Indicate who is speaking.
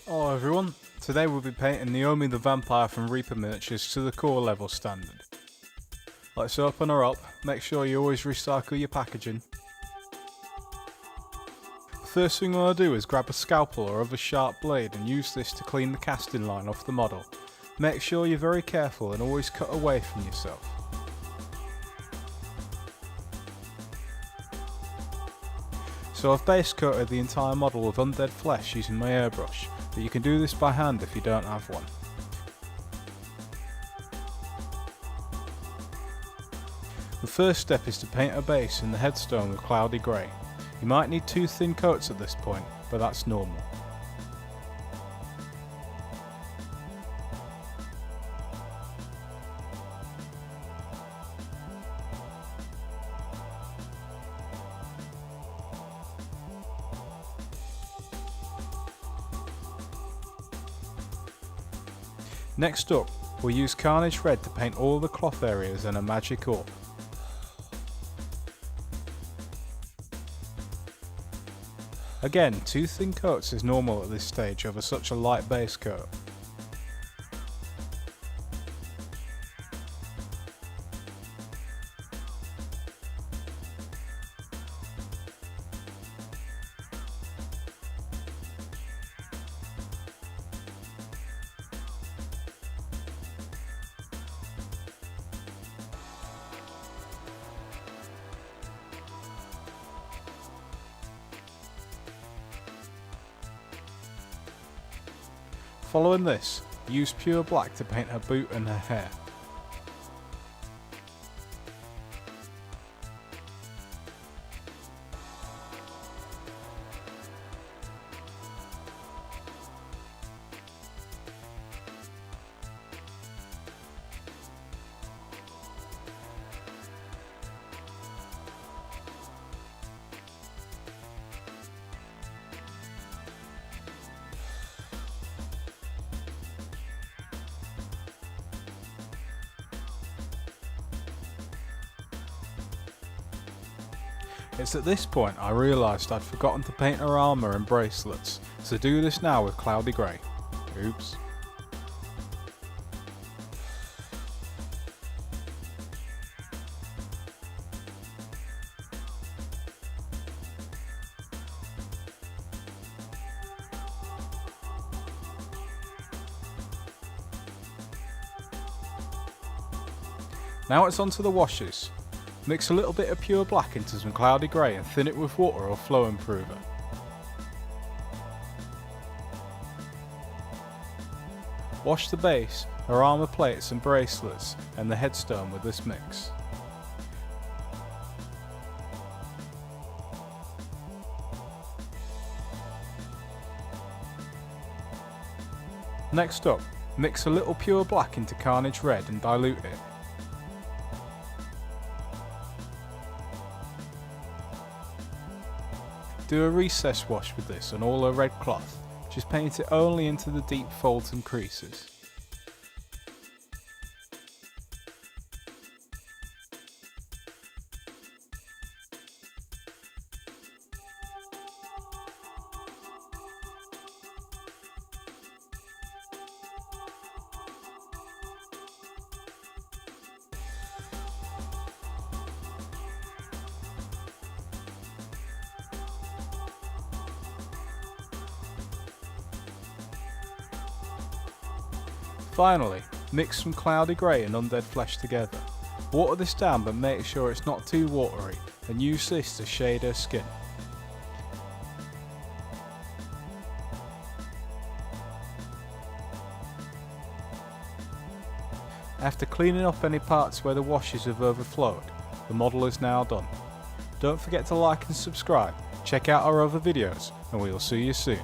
Speaker 1: Hello everyone, today we'll be painting Naomi the Vampire from Reaper Miniatures to the core level standard. Let's open her up, make sure you always recycle your packaging. The first thing you want to do is grab a scalpel or other sharp blade and use this to clean the casting line off the model. Make sure you're very careful and always cut away from yourself. So I've base coated the entire model with undead flesh using my airbrush, but you can do this by hand if you don't have one. The first step is to paint a base in the headstone with cloudy grey. You might need 2 thin coats at this point, but that's normal. Next up, we'll use Carnage Red to paint all the cloth areas and a magic orb. Again, 2 thin coats is normal at this stage over such a light base coat. Following this, use pure black to paint her boot and her hair. It's at this point I realised I'd forgotten to paint her armour and bracelets, so do this now with cloudy grey. Oops. Now it's onto the washes. Mix a little bit of pure black into some cloudy grey and thin it with water or flow improver. Wash the base, her armour plates and bracelets and the headstone with this mix. Next up, mix a little pure black into Carnage Red and dilute it. Do a recess wash with this on all her red cloth, just paint it only into the deep folds and creases. Finally, mix some cloudy grey and undead flesh together. Water this down but make sure it's not too watery and use this to shade her skin. After cleaning up any parts where the washes have overflowed, the model is now done. Don't forget to like and subscribe, check out our other videos and we will see you soon.